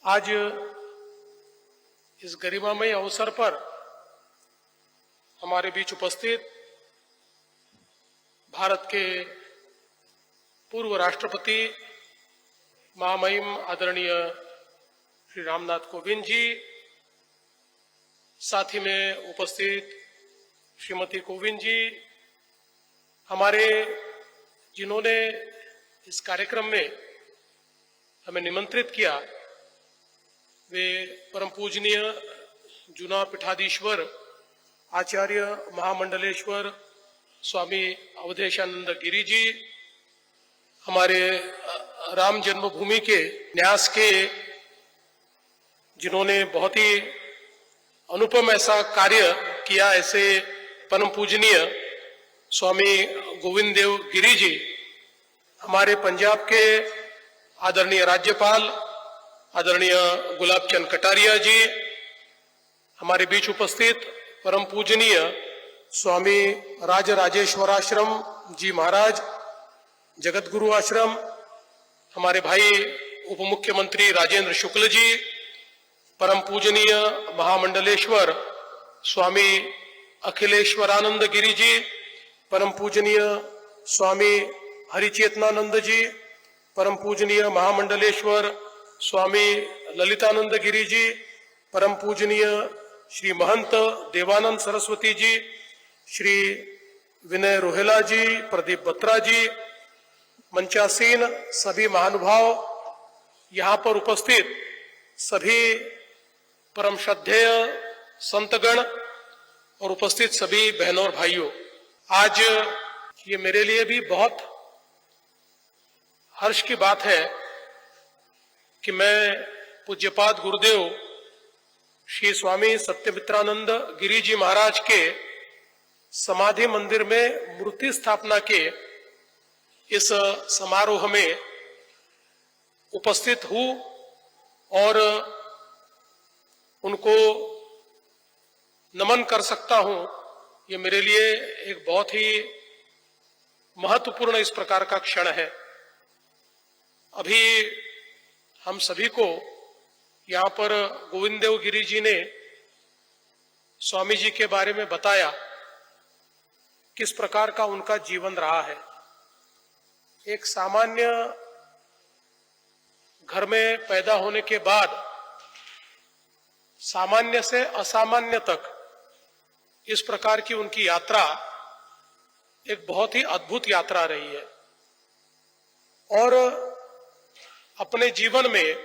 आज इस गरिमामय अवसर पर हमारे बीच उपस्थित भारत के पूर्व राष्ट्रपति महामहिम आदरणीय श्री रामनाथ कोविंद जी, साथ ही में उपस्थित श्रीमती कोविंद जी, हमारे जिन्होंने इस कार्यक्रम में हमें निमंत्रित किया, वे परम पूजनीय जूना पीठाधीश्वर आचार्य महामंडलेश्वर स्वामी अवधेशानंद गिरी जी, हमारे राम जन्मभूमि के न्यास के जिन्होंने बहुत ही अनुपम ऐसा कार्य किया, ऐसे परम पूजनीय स्वामी गोविंद देव गिरी जी, हमारे पंजाब के आदरणीय राज्यपाल आदरणीय गुलाब चंद कटारिया जी, हमारे बीच उपस्थित परम पूजनीय स्वामी राजराजेश्वराश्रम जी महाराज, जगत गुरु आश्रम, हमारे भाई उप मुख्यमंत्री राजेंद्र शुक्ल जी, परम पूजनीय महामंडलेश्वर स्वामी अखिलेश्वरानंद गिरी जी, परम पूजनीय स्वामी हरिचेतनानंद जी, परम पूजनीय महामंडलेश्वर स्वामी ललितानंद गिरी जी, परम पूजनीय श्री महंत देवानंद सरस्वती जी, श्री विनय रोहेला जी, प्रदीप बत्रा जी, मंचासीन सभी महानुभाव, यहाँ पर उपस्थित सभी परम श्रद्धेय संतगण और उपस्थित सभी बहनों और भाइयों, आज ये मेरे लिए भी बहुत हर्ष की बात है कि मैं पूज्यपाद गुरुदेव श्री स्वामी सत्यमित्रानंद गिरी जी महाराज के समाधि मंदिर में मूर्ति स्थापना के इस समारोह में उपस्थित हूं और उनको नमन कर सकता हूं। ये मेरे लिए एक बहुत ही महत्वपूर्ण इस प्रकार का क्षण है। अभी हम सभी को यहाँ पर गोविंद देव गिरी जी ने स्वामी जी के बारे में बताया, किस प्रकार का उनका जीवन रहा है। एक सामान्य घर में पैदा होने के बाद सामान्य से असामान्य तक इस प्रकार की उनकी यात्रा एक बहुत ही अद्भुत यात्रा रही है और अपने जीवन में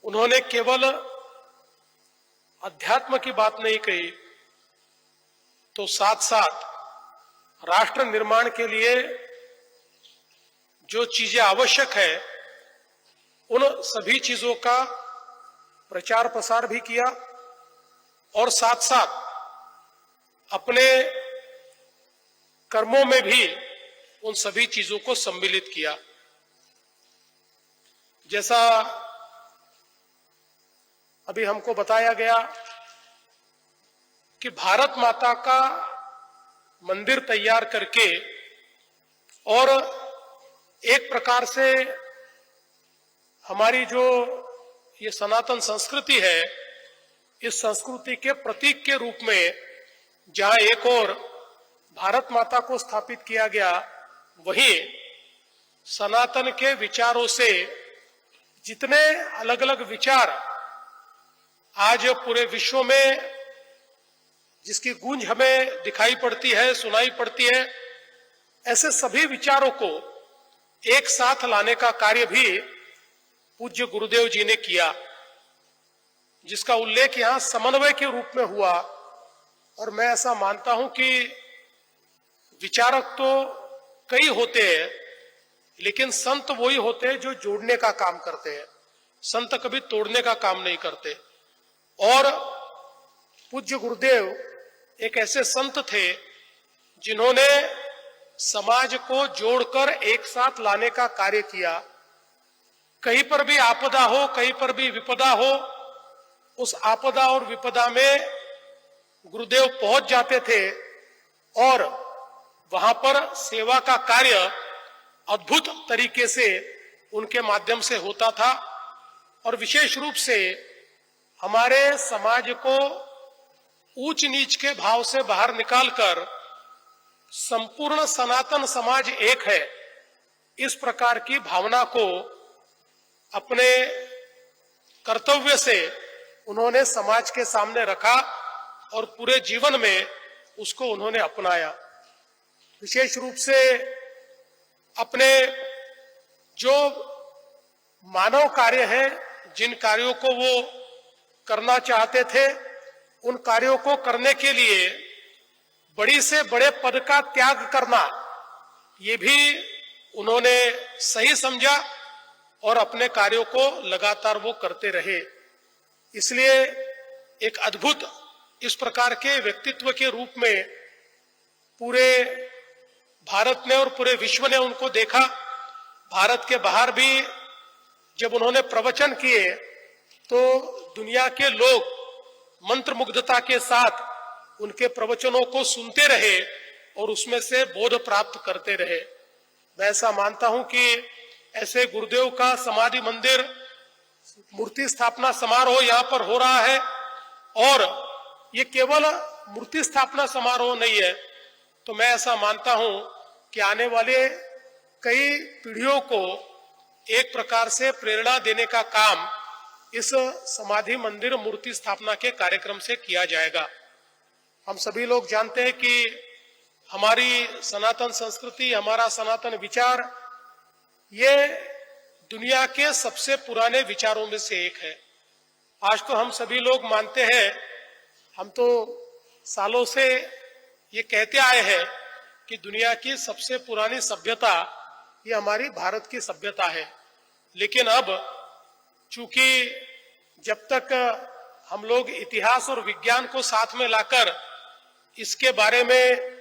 उन्होंने केवल अध्यात्म की बात नहीं कही, तो साथ साथ राष्ट्र निर्माण के लिए जो चीजें आवश्यक है उन सभी चीजों का प्रचार प्रसार भी किया और साथ साथ अपने कर्मों में भी उन सभी चीजों को सम्मिलित किया। जैसा अभी हमको बताया गया कि भारत माता का मंदिर तैयार करके और एक प्रकार से हमारी जो ये सनातन संस्कृति है, इस संस्कृति के प्रतीक के रूप में जहां एक और भारत माता को स्थापित किया गया, वहीं सनातन के विचारों से जितने अलग अलग विचार आज पूरे विश्व में जिसकी गूंज हमें दिखाई पड़ती है, सुनाई पड़ती है, ऐसे सभी विचारों को एक साथ लाने का कार्य भी पूज्य गुरुदेव जी ने किया, जिसका उल्लेख यहां समन्वय के रूप में हुआ। और मैं ऐसा मानता हूं कि विचारक तो कई होते हैं, लेकिन संत वही होते हैं जो जोड़ने का काम करते हैं। संत कभी तोड़ने का काम नहीं करते। और पूज्य गुरुदेव एक ऐसे संत थे जिन्होंने समाज को जोड़कर एक साथ लाने का कार्य किया। कहीं पर भी आपदा हो, कहीं पर भी विपदा हो, उस आपदा और विपदा में गुरुदेव पहुंच जाते थे और वहां पर सेवा का कार्य अद्भुत तरीके से उनके माध्यम से होता था और विशेष रूप से हमारे समाज को ऊंच नीच के भाव से बाहर निकालकर संपूर्ण सनातन समाज एक है, इस प्रकार की भावना को अपने कर्तव्य से उन्होंने समाज के सामने रखा और पूरे जीवन में उसको उन्होंने अपनाया। विशेष रूप से अपने जो मानव कार्य हैं, जिन कार्यों को वो करना चाहते थे, उन कार्यों को करने के लिए बड़ी से बड़े पद का त्याग करना, ये भी उन्होंने सही समझा और अपने कार्यों को लगातार वो करते रहे। इसलिए एक अद्भुत इस प्रकार के व्यक्तित्व के रूप में पूरे भारत ने और पूरे विश्व ने उनको देखा। भारत के बाहर भी जब उन्होंने प्रवचन किए तो दुनिया के लोग मंत्रमुग्धता के साथ उनके प्रवचनों को सुनते रहे और उसमें से बोध प्राप्त करते रहे। मैं ऐसा मानता हूं कि ऐसे गुरुदेव का समाधि मंदिर मूर्ति स्थापना समारोह यहाँ पर हो रहा है, और ये केवल मूर्ति स्थापना समारोह नहीं है, तो मैं ऐसा मानता हूं कि आने वाले कई पीढ़ियों को एक प्रकार से प्रेरणा देने का काम इस समाधि मंदिर मूर्ति स्थापना के कार्यक्रम से किया जाएगा। हम सभी लोग जानते हैं कि हमारी सनातन संस्कृति, हमारा सनातन विचार, ये दुनिया के सबसे पुराने विचारों में से एक है। आज तो हम सभी लोग मानते हैं, हम तो सालों से ये कहते आए हैं कि दुनिया की सबसे पुरानी सभ्यता ये हमारी भारत की सभ्यता है। लेकिन अब चूंकि जब तक हम लोग इतिहास और विज्ञान को साथ में लाकर इसके बारे में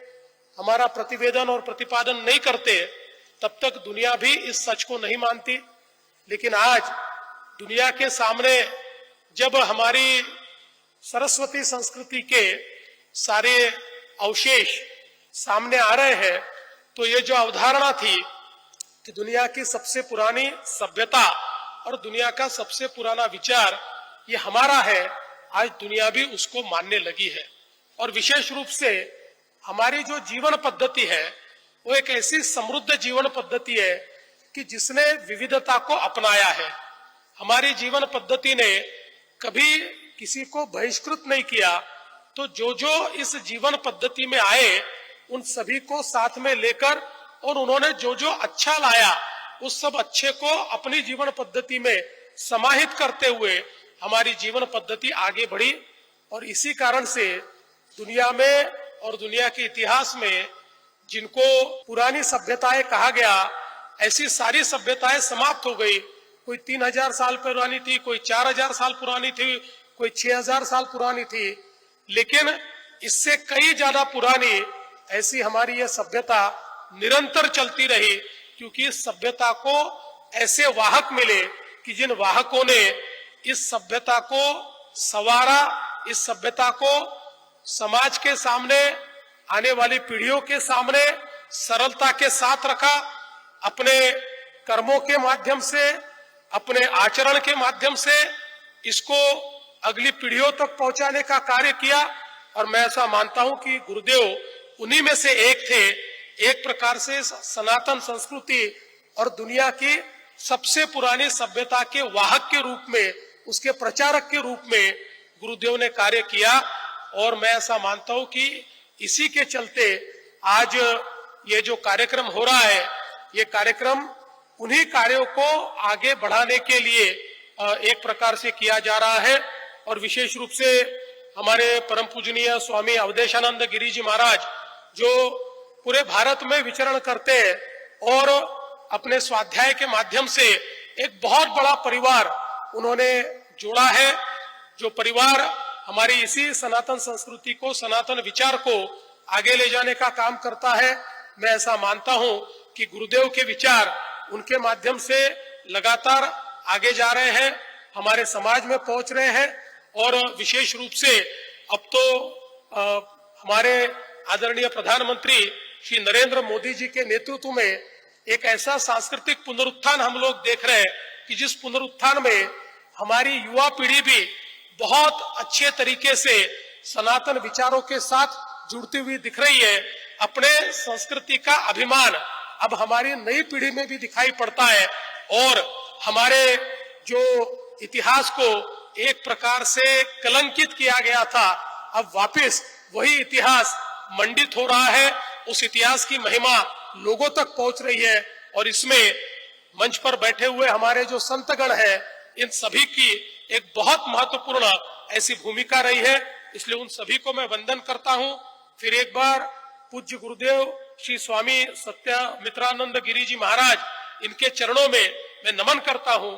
हमारा प्रतिवेदन और प्रतिपादन नहीं करते, तब तक दुनिया भी इस सच को नहीं मानती। लेकिन आज दुनिया के सामने जब हमारी सरस्वती संस्कृति के सारे अवशेष सामने आ रहे हैं, तो ये जो अवधारणा थी कि दुनिया की सबसे पुरानी सभ्यता और दुनिया का सबसे पुराना विचार ये हमारा है, आज दुनिया भी उसको मानने लगी है। और विशेष रूप से हमारी जो जीवन पद्धति है वो एक ऐसी समृद्ध जीवन पद्धति है कि जिसने विविधता को अपनाया है। हमारी जीवन पद्धति ने कभी किसी को बहिष्कृत नहीं किया, तो जो जो इस जीवन पद्धति में आए उन सभी को साथ में लेकर और उन्होंने जो जो अच्छा लाया उस सब अच्छे को अपनी जीवन पद्धति में समाहित करते हुए हमारी जीवन पद्धति आगे बढ़ी। और इसी कारण से दुनिया में और दुनिया के इतिहास में जिनको पुरानी सभ्यताएं कहा गया, ऐसी सारी सभ्यताएं समाप्त हो गई। कोई 3000 साल पुरानी थी, कोई 4000 साल पुरानी थी, कोई 6000 साल पुरानी थी, लेकिन इससे कई ज्यादा पुरानी ऐसी हमारी यह सभ्यता निरंतर चलती रही, क्योंकि इस सभ्यता को ऐसे वाहक मिले कि जिन वाहकों ने इस सभ्यता को संवारा, इस सभ्यता को समाज के सामने, आने वाली पीढ़ियों के सामने सरलता के साथ रखा। अपने कर्मों के माध्यम से, अपने आचरण के माध्यम से इसको अगली पीढ़ियों तक पहुंचाने का कार्य किया। और मैं ऐसा मानता हूं कि गुरुदेव उन्हीं में से एक थे। एक प्रकार से सनातन संस्कृति और दुनिया की सबसे पुरानी सभ्यता के वाहक के रूप में, उसके प्रचारक के रूप में गुरुदेव ने कार्य किया। और मैं ऐसा मानता हूं कि इसी के चलते आज ये जो कार्यक्रम हो रहा है, ये कार्यक्रम उन्हीं कार्यों को आगे बढ़ाने के लिए एक प्रकार से किया जा रहा है। और विशेष रूप से हमारे परम पूजनीय स्वामी अवधेशानंद गिरी जी महाराज, जो पूरे भारत में विचरण करते हैं और अपने स्वाध्याय के माध्यम से एक बहुत बड़ा परिवार उन्होंने जोड़ा है, जो परिवार हमारी इसी सनातन संस्कृति को, सनातन विचार को आगे ले जाने का काम करता है। मैं ऐसा मानता हूं कि गुरुदेव के विचार उनके माध्यम से लगातार आगे जा रहे हैं, हमारे समाज में पहुंच रहे हैं। और विशेष रूप से अब तो हमारे आदरणीय प्रधानमंत्री श्री नरेंद्र मोदी जी के नेतृत्व में एक ऐसा सांस्कृतिक पुनरुत्थान हम लोग देख रहे हैं कि जिस पुनरुत्थान में हमारी युवा पीढ़ी भी बहुत अच्छे तरीके से सनातन विचारों के साथ जुड़ती हुई दिख रही है। अपने संस्कृति का अभिमान अब हमारी नई पीढ़ी में भी दिखाई पड़ता है और हमारे जो इतिहास को एक प्रकार से कलंकित किया गया था, अब वापस वही इतिहास मंडित हो रहा है। उस इतिहास की महिमा लोगों तक पहुंच रही है और इसमें मंच पर बैठे हुए हमारे जो संतगण हैं, इन सभी की एक बहुत महत्वपूर्ण ऐसी भूमिका रही है। इसलिए उन सभी को मैं वंदन करता हूं। फिर एक बार पूज्य गुरुदेव श्री स्वामी सत्यमित्रानंद गिरी जी महाराज, इनके चरणों में मैं नमन करता हूं।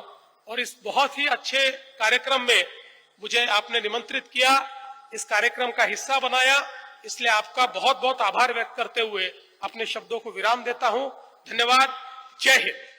और इस बहुत ही अच्छे कार्यक्रम में मुझे आपने निमंत्रित किया, इस कार्यक्रम का हिस्सा बनाया, इसलिए आपका बहुत बहुत आभार व्यक्त करते हुए अपने शब्दों को विराम देता हूं। धन्यवाद। जय हिंद।